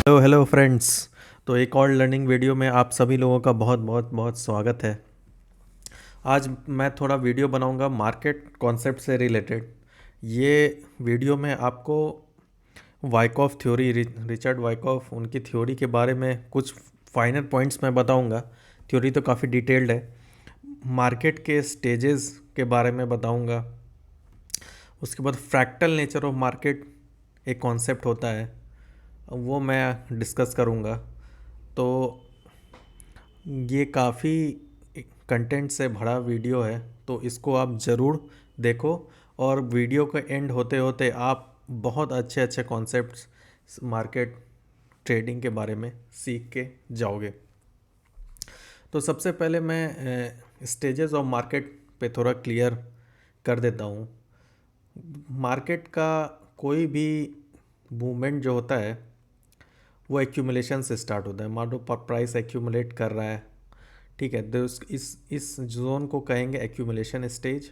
Hello hello friends. तो एक और लर्निंग वीडियो में आप सभी लोगों का बहुत बहुत बहुत स्वागत है। आज मैं थोड़ा वीडियो बनाऊंगा मार्केट कॉन्सेप्ट से रिलेटेड। ये वीडियो में आपको वाइकॉफ थ्योरी, रिचर्ड वाइकॉफ, उनकी थ्योरी के बारे में कुछ फाइनल पॉइंट्स मैं बताऊंगा। थ्योरी तो काफ़ी डिटेल्ड है। मार्केट के स्टेजेस के बारे में बताऊंगा। उसके बाद फ्रैक्टल नेचर ऑफ मार्केट एक कॉन्सेप्ट होता है, वो मैं डिस्कस करूंगा। तो ये काफ़ी कंटेंट से भरा वीडियो है, तो इसको आप ज़रूर देखो। और वीडियो का एंड होते होते आप बहुत अच्छे अच्छे कॉन्सेप्ट्स मार्केट ट्रेडिंग के बारे में सीख के जाओगे। तो सबसे पहले मैं स्टेजेस ऑफ मार्केट पे थोड़ा क्लियर कर देता हूँ। मार्केट का कोई भी मूवमेंट जो होता है वो एक्यूमुलेशन से स्टार्ट होता है। मान लो प्राइस एक्यूमुलेट कर रहा है, ठीक है, तो इस जोन को कहेंगे एक्यूमुलेशन स्टेज।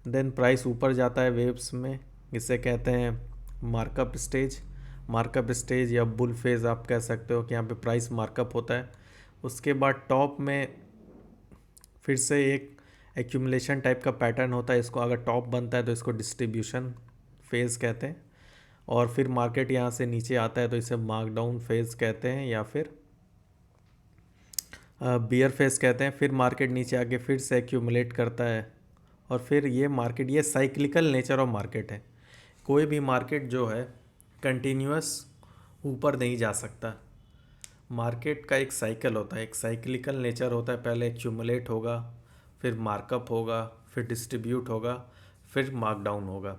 देन प्राइस ऊपर जाता है वेव्स में, इसे कहते हैं मार्कअप स्टेज। मार्कअप स्टेज या बुल फेज आप कह सकते हो कि यहाँ पे प्राइस मार्कअप होता है। उसके बाद टॉप में फिर से एक एक्यूमुलेशन टाइप का पैटर्न होता है। इसको अगर टॉप बनता है तो इसको डिस्ट्रीब्यूशन फेज कहते हैं। और फिर मार्केट यहाँ से नीचे आता है तो इसे मार्कडाउन फेज कहते हैं या फिर बियर फेस कहते हैं। फिर मार्केट नीचे आके फिर से एक्यूमुलेट करता है और फिर ये मार्केट, ये साइक्लिकल नेचर ऑफ मार्केट है। कोई भी मार्केट जो है कंटिन्यूअस ऊपर नहीं जा सकता। मार्केट का एक साइकिल होता है, एक साइक्लिकल नेचर होता है। पहले एक्यूमुलेट होगा, फिर मार्कअप होगा, फिर डिस्ट्रीब्यूट होगा, फिर मार्कडाउन होगा।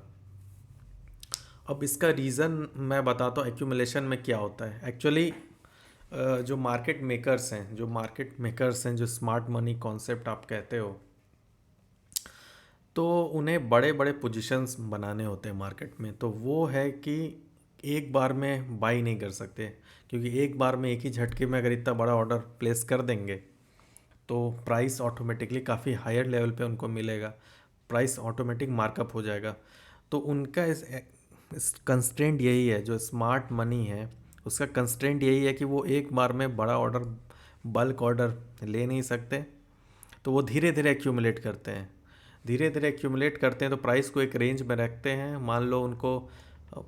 अब इसका रीज़न मैं बताता हूँ एक्यूमुलेशन में क्या होता है एक्चुअली। जो मार्केट मेकर्स हैं, जो स्मार्ट मनी कॉन्सेप्ट आप कहते हो, तो उन्हें बड़े बड़े पोजीशंस बनाने होते हैं मार्केट में। तो वो है कि एक बार में बाई नहीं कर सकते, क्योंकि एक बार में एक ही झटके में अगर इतना बड़ा ऑर्डर प्लेस कर देंगे तो प्राइस ऑटोमेटिकली काफ़ी हायर लेवल पे उनको मिलेगा, प्राइस ऑटोमेटिक मार्कअप हो जाएगा। तो उनका इस कंस्ट्रेंट यही है, जो स्मार्ट मनी है उसका कंस्ट्रेंट यही है कि वो एक बार में बड़ा ऑर्डर, बल्क ऑर्डर ले नहीं सकते। तो वो धीरे धीरे एक्यूमुलेट करते हैं, धीरे धीरे एक्यूमुलेट करते हैं। तो प्राइस को एक रेंज में रखते हैं। मान लो उनको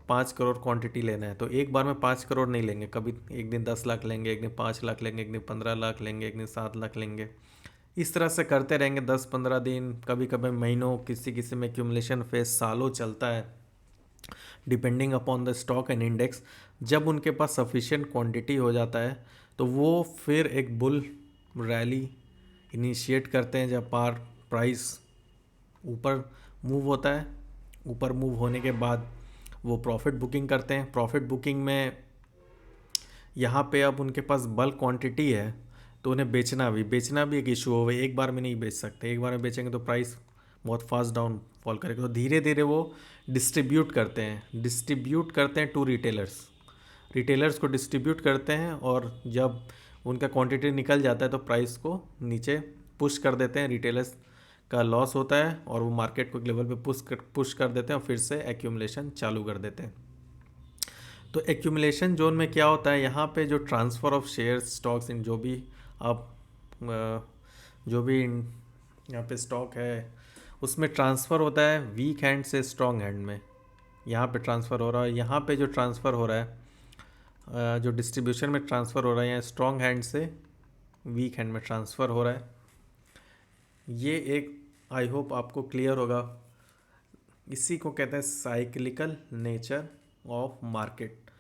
5 करोड़ क्वांटिटी लेना है, तो एक बार में 5 करोड़ नहीं लेंगे। कभी एक दिन 10 लाख लेंगे, एक दिन 5 लाख लेंगे, एक दिन 15 लाख लेंगे, एक दिन 7 लाख लेंगे। इस तरह से करते रहेंगे 10-15 दिन, कभी कभी महीनों, किसी किसी में एक्यूमुलेशन फेज सालों चलता है, depending upon the stock and index. जब उनके पास सफिशिएंट क्वांटिटी हो जाता है तो वो फिर एक बुल रैली इनिशिएट करते हैं। जब प्राइस ऊपर मूव होता है, ऊपर मूव होने के बाद वो प्रॉफिट बुकिंग करते हैं। प्रॉफिट बुकिंग में यहाँ पे अब उनके पास बल्क क्वांटिटी है, तो उन्हें बेचना भी एक इशू हो गई। एक बार में नहीं बेच सकते, एक बार में बेचेंगे तो प्राइस बहुत फास्ट डाउन फॉल करेगा। तो धीरे धीरे वो डिस्ट्रीब्यूट करते हैं टू रिटेलर्स। रिटेलर्स को डिस्ट्रीब्यूट करते हैं और जब उनका क्वांटिटी निकल जाता है तो प्राइस को नीचे पुश कर देते हैं। रिटेलर्स का लॉस होता है और वो मार्केट को एक लेवल पे पुश कर देते हैं और फिर से एक्यूमुलेशन चालू कर देते हैं। तो एक्यूमुलेशन जोन में क्या होता है, यहाँ पे जो ट्रांसफ़र ऑफ शेयर्स, स्टॉक्स इन, जो भी आप यहाँ पे स्टॉक है उसमें ट्रांसफ़र होता है वीक हैंड से स्ट्रॉन्ग हैंड में। यहाँ पे ट्रांसफ़र हो रहा है, यहाँ पे जो ट्रांसफ़र हो रहा है, जो डिस्ट्रीब्यूशन में ट्रांसफ़र हो रहा है, यहाँ स्ट्रॉन्ग हैंड से वीक हैंड में ट्रांसफ़र हो रहा है। ये एक, आई होप आपको क्लियर होगा। इसी को कहते हैं साइक्लिकल नेचर ऑफ मार्केट।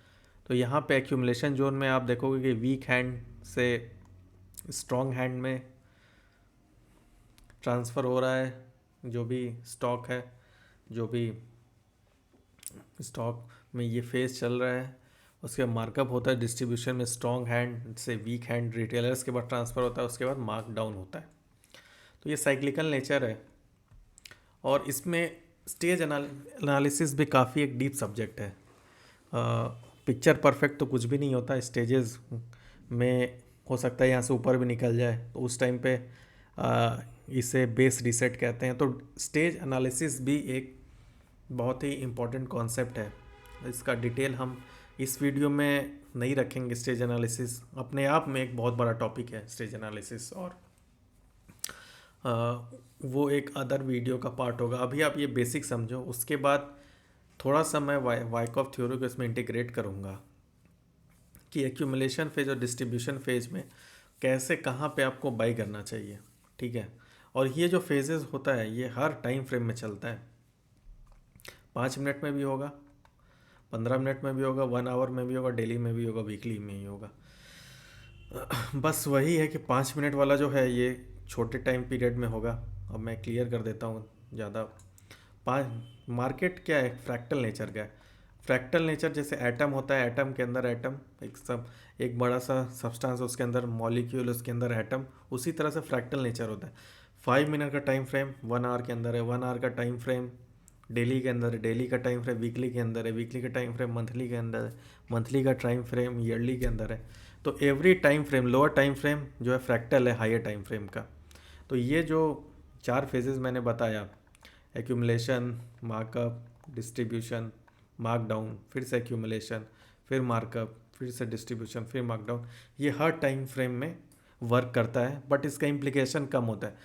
तो यहाँ पे एक्यूमुलेशन जोन में आप देखोगे कि वीक हैंड से स्ट्रॉन्ग हैंड में ट्रांसफ़र हो रहा है। जो भी स्टॉक है, जो भी स्टॉक में ये फेज चल रहा है, उसके मार्कअप होता है डिस्ट्रीब्यूशन में स्ट्रॉन्ग हैंड से वीक हैंड रिटेलर्स के बाद ट्रांसफ़र होता है, उसके बाद मार्क डाउन होता है। तो ये साइक्लिकल नेचर है और इसमें स्टेज एनालिसिस भी काफ़ी एक डीप सब्जेक्ट है। पिक्चर परफेक्ट तो कुछ भी नहीं होता, स्टेजेस में हो सकता है यहाँ से ऊपर भी निकल जाए, तो उस टाइम पे इसे बेस रीसेट कहते हैं। तो स्टेज एनालिसिस भी एक बहुत ही इम्पोर्टेंट कॉन्सेप्ट है। इसका डिटेल हम इस वीडियो में नहीं रखेंगे स्टेज एनालिसिस, अपने आप में एक बहुत बड़ा टॉपिक है स्टेज एनालिसिस, और वो एक अदर वीडियो का पार्ट होगा। अभी आप ये बेसिक समझो, उसके बाद थोड़ा सा मैं वाइकॉफ थ्योरी को इसमें इंटीग्रेट करूँगा कि एक्यूमुलेशन फेज और डिस्ट्रीब्यूशन फेज में कैसे कहाँ पे आपको बाई करना चाहिए, ठीक है। और ये जो फेजेस होता है ये हर टाइम फ्रेम में चलता है। 5 मिनट में भी होगा, 15 मिनट में भी होगा, 1 आवर में भी होगा, डेली में भी होगा, वीकली में ही होगा। बस वही है कि 5 मिनट वाला जो है ये छोटे टाइम पीरियड में होगा। अब मैं क्लियर कर देता हूँ ज़्यादा। पाँच मार्केट क्या है, फ्रैक्टल नेचर का है। फ्रैक्टल नेचर जैसे एटम होता है, एटम के अंदर एटम, एक बड़ा सा सब्सटेंस, उसके अंदर मॉलिक्यूल, उसके अंदर एटम, उसी तरह से फ्रैक्टल नेचर होता है। 5 मिनट का टाइम फ्रेम 1 आवर के अंदर है, 1 आवर का टाइम फ्रेम डेली के अंदर है, डेली का टाइम फ्रेम वीकली के अंदर है, वीकली का टाइम फ्रेम मंथली के अंदर है, मंथली का टाइम फ्रेम ईयरली के अंदर है। तो every time frame, lower time frame जो है फ्रैक्टल है हायर टाइम फ्रेम का। तो ये जो 4 फेजेस मैंने बताया, एक्यूमुलेशन, मार्कअप, डिस्ट्रीब्यूशन, मार्कडाउन, फिर से एक्यूमुलेशन, फिर मार्कअप, फिर से डिस्ट्रीब्यूशन, फिर मार्कडाउन, ये हर टाइम फ्रेम में वर्क करता है, बट इसका इम्प्लीकेशन कम होता है,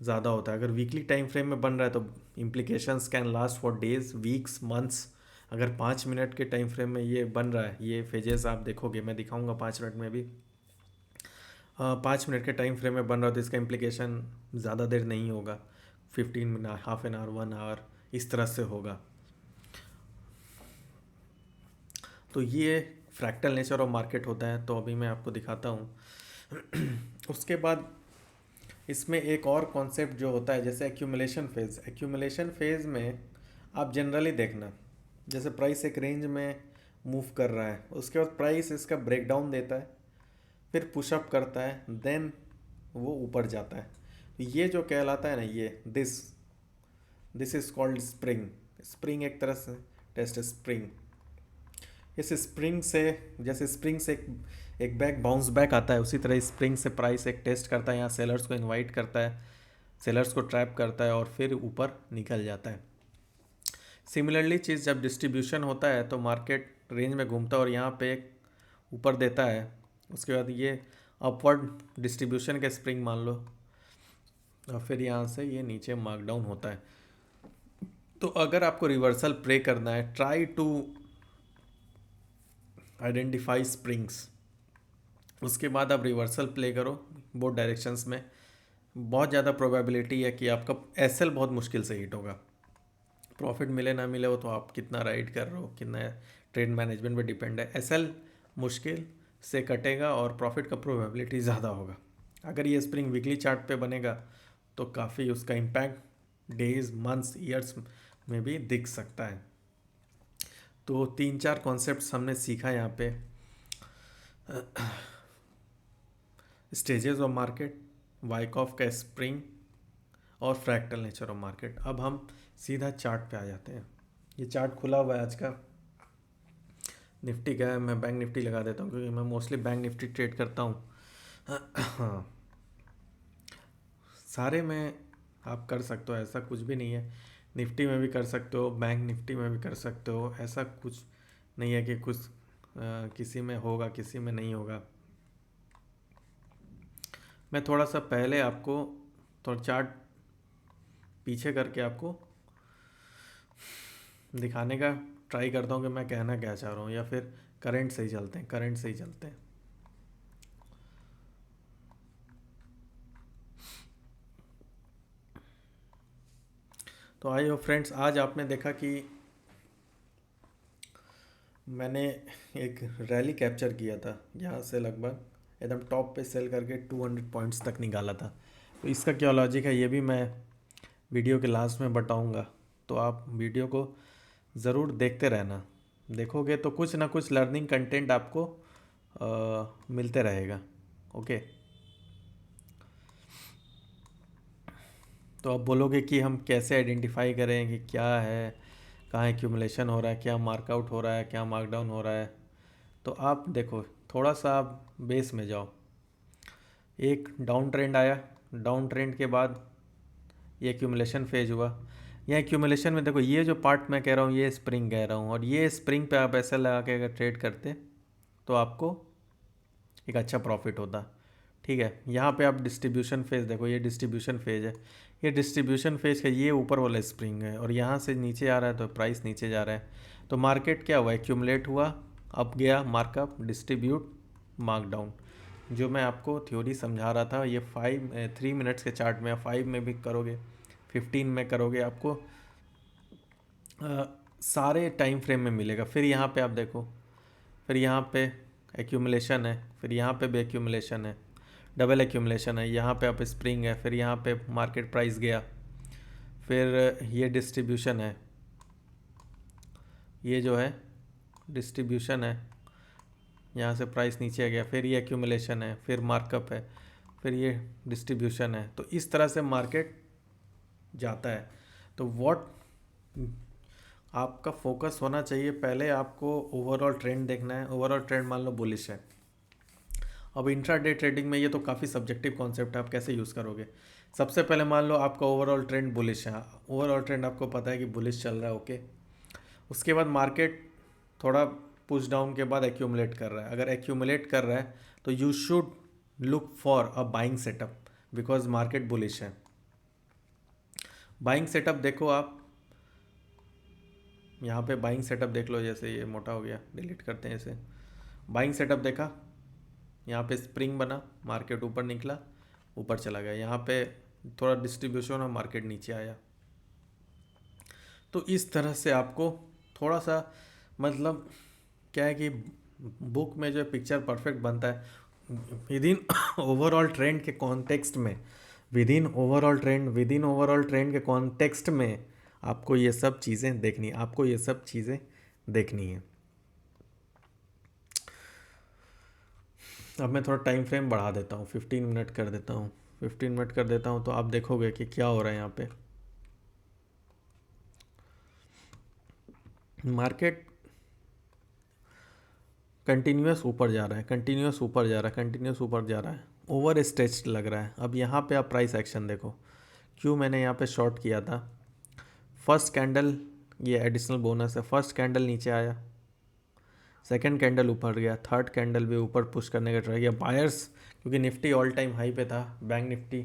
ज़्यादा होता है। अगर वीकली टाइम फ्रेम में बन रहा है तो implications can last for days, weeks, months. अगर 5 मिनट के टाइम फ्रेम में ये बन रहा है, ये फेजेस आप देखोगे, मैं दिखाऊंगा 5 मिनट में भी, 5 मिनट के टाइम फ्रेम में बन रहा हो तो इसका इम्प्लीकेशन ज़्यादा देर नहीं होगा, 15 minute, half an hour, 1 hour, इस तरह से होगा। तो ये फ्रैक्टल नेचर ऑफ मार्केट होता है। तो अभी मैं आपको दिखाता हूँ। उसके बाद इसमें एक और कॉन्सेप्ट जो होता है, जैसे एक्यूमुलेशन फेज़। एक्यूमुलेशन फेज़ में आप जनरली देखना, जैसे प्राइस एक रेंज में मूव कर रहा है, उसके बाद प्राइस इसका ब्रेकडाउन देता है, फिर पुशअप करता है, देन वो ऊपर जाता है। तो ये जो कहलाता है ना, ये this is called spring. Spring एक तरह से टेस्ट स्प्रिंग। इस स्प्रिंग से, जैसे स्प्रिंग से एक बैक बाउंस बैक आता है, उसी तरह स्प्रिंग से प्राइस एक टेस्ट करता है, यहाँ सेलर्स को इनवाइट करता है, सेलर्स को ट्रैप करता है और फिर ऊपर निकल जाता है। सिमिलरली चीज़ जब डिस्ट्रीब्यूशन होता है तो मार्केट रेंज में घूमता है और यहाँ पे एक ऊपर देता है, उसके बाद ये अपवर्ड डिस्ट्रीब्यूशन के स्प्रिंग मान लो, और फिर यहाँ से ये नीचे मार्कडाउन होता है। तो अगर आपको रिवर्सल प्रे करना है, ट्राई टू आइडेंटिफाई स्प्रिंग्स, उसके बाद आप रिवर्सल प्ले करो बोथ डायरेक्शंस में। बहुत ज़्यादा प्रोबेबिलिटी है कि आपका एसएल बहुत मुश्किल से हिट होगा। प्रॉफिट मिले ना मिले वो तो आप कितना राइड कर रहे हो, कितना ट्रेड मैनेजमेंट पे डिपेंड है। एसएल मुश्किल से कटेगा और प्रॉफिट का प्रोबेबिलिटी ज़्यादा होगा। अगर ये स्प्रिंग वीकली चार्ट पे बनेगा तो काफ़ी उसका इम्पैक्ट डेज, मंथ्स, ईयर्स में भी दिख सकता है। तो 3-4 कॉन्सेप्ट्स हमने सीखा यहाँ पे, स्टेजेस ऑफ मार्केट, वाइकॉफ का स्प्रिंग और फ्रैक्टल नेचर ऑफ मार्केट। अब हम सीधा चार्ट पे आ जाते हैं। ये चार्ट खुला हुआ है आज का, निफ्टी का है। मैं बैंक निफ्टी लगा देता हूँ क्योंकि मैं मोस्टली बैंक निफ्टी ट्रेड करता हूँ। हाँ, सारे में आप कर सकते हो, ऐसा कुछ भी नहीं है। निफ्टी में भी कर सकते हो, बैंक निफ्टी में भी कर सकते हो, ऐसा कुछ नहीं है कि कुछ किसी में होगा किसी में नहीं होगा। मैं थोड़ा सा पहले आपको थोड़ा चार्ट पीछे करके आपको दिखाने का ट्राई करता हूँ कि मैं कहना क्या चाह रहा हूँ, या फिर करंट से ही चलते हैं, करंट से ही चलते हैं। तो आई हो फ्रेंड्स, आज आपने देखा कि मैंने एक रैली कैप्चर किया था, यहाँ से लगभग एकदम टॉप पे सेल करके 200 पॉइंट्स तक निकाला था। तो इसका क्या लॉजिक है ये भी मैं वीडियो के लास्ट में बताऊंगा, तो आप वीडियो को ज़रूर देखते रहना। देखोगे तो कुछ ना कुछ लर्निंग कंटेंट आपको मिलते रहेगा। ओके, तो आप बोलोगे कि हम कैसे आइडेंटिफाई करें कि क्या है, कहाँ एक्यूमुलेशन हो रहा है, क्या मार्कआउट हो रहा है, क्या मार्कडाउन हो रहा है। तो आप देखो, थोड़ा सा आप बेस में जाओ। एक डाउन ट्रेंड आया, डाउन ट्रेंड के बाद ये एक्यूमुलेशन फेज हुआ, यहाँ एक्यूमुलेशन में देखो, ये जो पार्ट मैं कह रहा हूँ ये स्प्रिंग कह रहा हूँ, और ये स्प्रिंग पे आप ऐसे लगा के अगर ट्रेड करते तो आपको एक अच्छा प्रॉफिट होता। ठीक है, यहाँ पे आप डिस्ट्रीब्यूशन फेज देखो, ये डिस्ट्रीब्यूशन फेज है, ये डिस्ट्रीब्यूशन फेज का ये ऊपर वाला स्प्रिंग है, और यहाँ से नीचे आ रहा है तो प्राइस नीचे जा रहा है। तो मार्केट क्या हुआ, एक्यूमुलेट हुआ, अप गया, मार्कअप, डिस्ट्रीब्यूट, मार्कडाउन। जो मैं आपको थ्योरी समझा रहा था, ये 3 मिनट्स के चार्ट में, 5 में भी करोगे, 15 में करोगे, आपको सारे टाइम फ्रेम में मिलेगा। फिर यहाँ पे आप देखो, फिर यहाँ पे एक्यूमुलेशन है, फिर यहाँ पे भी एक्यूमुलेशन है, डबल एक्यूमुलेशन है, यहाँ पे आप स्प्रिंग है, फिर यहाँ पे मार्केट प्राइस गया, फिर ये डिस्ट्रीब्यूशन है, ये जो है डिस्ट्रीब्यूशन है, यहाँ से प्राइस नीचे आ गया, फिर ये एक्यूमुलेशन है, फिर मार्कअप है, फिर ये डिस्ट्रीब्यूशन है। तो इस तरह से मार्केट जाता है। तो व्हाट आपका फोकस होना चाहिए, पहले आपको ओवरऑल ट्रेंड देखना है। ओवरऑल ट्रेंड मान लो बुलिश है। अब इंट्राडे ट्रेडिंग में ये तो काफ़ी सब्जेक्टिव कॉन्सेप्ट है, आप कैसे यूज़ करोगे। सबसे पहले मान लो आपका ओवरऑल ट्रेंड बुलिश है, ओवरऑल ट्रेंड आपको पता है कि बुलिश चल रहा है, ओके। उसके बाद मार्केट थोड़ा पुश डाउन के बाद एक्यूमुलेट कर रहा है। अगर एक्यूमुलेट कर रहा है तो you should look for a buying setup, because market bullish है। बाइंग सेटअप देखो आप, यहाँ पे बाइंग सेटअप देख लो, जैसे ये मोटा हो गया, डिलीट करते हैं इसे। बाइंग सेटअप देखा, यहाँ पे स्प्रिंग बना, मार्केट ऊपर निकला, ऊपर चला गया, यहाँ पे थोड़ा डिस्ट्रीब्यूशन और मार्केट नीचे आया। तो इस तरह से आपको थोड़ा सा, मतलब क्या है कि बुक में जो पिक्चर परफेक्ट बनता है विद इन ओवरऑल ट्रेंड के कॉन्टेक्स्ट में, विद इन ओवरऑल ट्रेंड के कॉन्टेक्स्ट में आपको ये सब चीज़ें देखनी है, आपको ये सब चीज़ें देखनी है। अब मैं थोड़ा टाइम फ्रेम बढ़ा देता हूँ, 15 मिनट कर देता हूँ, 15 मिनट कर देता हूँ, तो आप देखोगे कि क्या हो रहा है यहाँ पे। मार्केट कंटिन्यूस ऊपर जा रहा है, कंटिन्यूस ऊपर जा रहा है, कंटिन्यूस ऊपर जा रहा है, ओवर स्ट्रेच्ड लग रहा है। अब यहाँ पे आप प्राइस एक्शन देखो, क्यों मैंने यहाँ पे शॉर्ट किया था। फर्स्ट कैंडल, ये एडिशनल बोनस है, फर्स्ट कैंडल नीचे आया, सेकंड कैंडल ऊपर गया, थर्ड कैंडल भी ऊपर पुश करने का ट्राई किया। बायर्स, क्योंकि निफ्टी ऑल टाइम हाई पे था, बैंक निफ्टी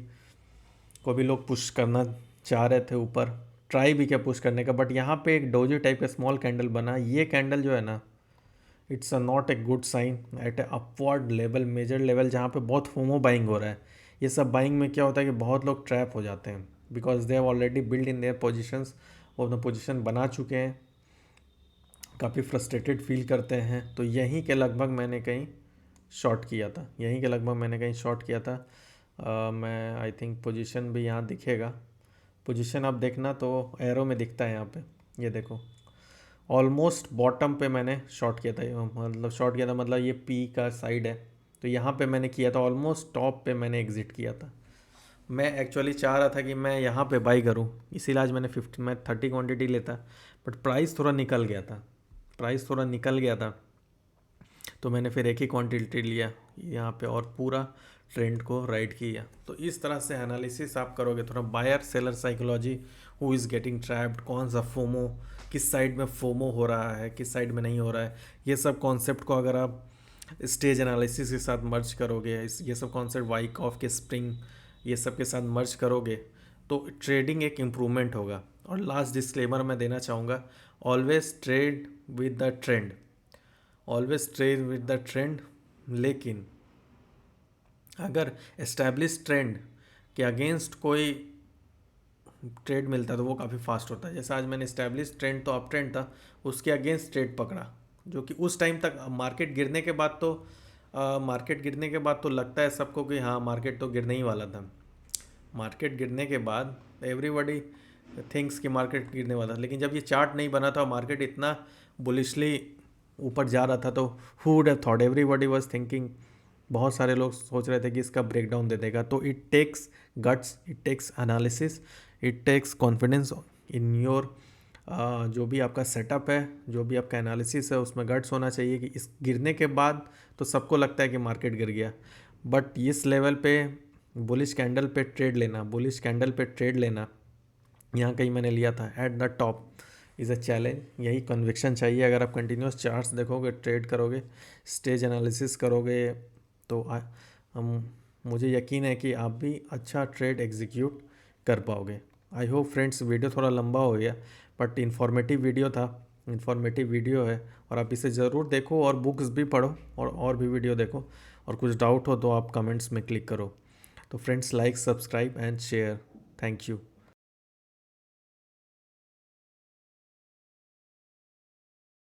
को भी लोग पुश करना चाह रहे थे ऊपर, ट्राई भी किया पुश करने का, बट यहाँ पे एक डोजी टाइप का स्मॉल कैंडल बना। ये कैंडल जो है ना, it's a not a good sign at a upward level, major level, जहाँ पे बहुत फोमो बाइंग हो रहा है। ये सब बाइंग में क्या होता है कि बहुत लोग ट्रैप हो जाते हैं, because they have already build in their positions, वो अपना पोजिशन बना चुके हैं, काफ़ी फ्रस्ट्रेटेड फील करते हैं। तो यहीं के लगभग मैंने कहीं शॉर्ट किया था, यहीं के लगभग मैंने कहीं शॉर्ट किया था। मैं आई थिंक पोजीशन भी यहाँ दिखेगा, पोजीशन आप देखना तो एरो में दिखता है यहाँ पे, ये देखो ऑलमोस्ट बॉटम पे मैंने शॉर्ट किया था, मतलब शॉर्ट किया था, मतलब ये पी का साइड है, तो यहाँ पे मैंने किया था, ऑलमोस्ट टॉप पे मैंने एग्ज़िट किया था। मैं एक्चुअली चाह रहा था कि मैं यहाँ पे बाई करूँ, इसीलिए आज मैंने 30 क्वांटिटी लेता, बट प्राइस थोड़ा निकल गया था, प्राइस थोड़ा निकल गया था, तो मैंने फिर एक ही क्वांटिटी लिया यहाँ पे और पूरा ट्रेंड को राइड किया। तो इस तरह से एनालिसिस आप करोगे, थोड़ा buyer seller psychology, who is getting trapped, कौन सा फोमो, किस साइड में फोमो हो रहा है, किस साइड में नहीं हो रहा है, ये सब कॉन्सेप्ट को अगर आप स्टेज एनालिसिस के साथ मर्ज करोगे, ये सब कॉन्सेप्ट वाइकॉफ के स्प्रिंग, ये सब के साथ मर्ज करोगे, तो ट्रेडिंग एक इम्प्रूवमेंट होगा। और लास्ट डिस्क्लेमर मैं देना चाहूँगा, always trade with the trend, always trade with the trend, लेकिन अगर एस्टैब्लिश ट्रेंड के अगेंस्ट कोई ट्रेड मिलता है तो वो काफ़ी फास्ट होता है। जैसे आज मैंने एस्टैब्लिश ट्रेंड तो अप ट्रेंड था, उसके अगेंस्ट ट्रेड पकड़ा, जो कि उस टाइम तक मार्केट गिरने के बाद तो लगता है सबको कि हाँ मार्केट तो गिरने ही वाला था। मार्केट गिरने के बाद एवरीबॉडी थिंक्स कि मार्केट गिरने वाला था, लेकिन जब ये चार्ट नहीं बना था, मार्केट इतना बुलिशली ऊपर जा रहा था, तो who would have thought, everybody was thinking, बहुत सारे लोग सोच रहे थे कि इसका ब्रेकडाउन दे देगा। तो it takes guts, it takes analysis, it takes confidence in your, जो भी आपका सेटअप है, जो भी आपका एनालिसिस है, उसमें गट्स होना चाहिए कि इस गिरने के बाद तो सबको लगता है कि मार्केट गिर गया, बट इस लेवल पे बुलिश कैंडल पे ट्रेड लेना, बुलिश कैंडल पे ट्रेड लेना यहाँ कहीं मैंने लिया था at the top is a challenge. यही कन्विक्शन चाहिए। अगर आप कंटिन्यूस चार्ट्स देखोगे, ट्रेड करोगे, स्टेज एनालिसिस करोगे, तो हम मुझे यकीन है कि आप भी अच्छा ट्रेड एग्जीक्यूट कर पाओगे। आई होप फ्रेंड्स, वीडियो थोड़ा लंबा हो गया बट इन्फॉर्मेटिव वीडियो था, इन्फॉर्मेटिव वीडियो है और आप इसे ज़रूर देखो और बुक्स भी पढ़ो और भी वीडियो देखो। और कुछ डाउट हो तो आप कमेंट्स में क्लिक करो। तो friends, like, subscribe and share. Thank you.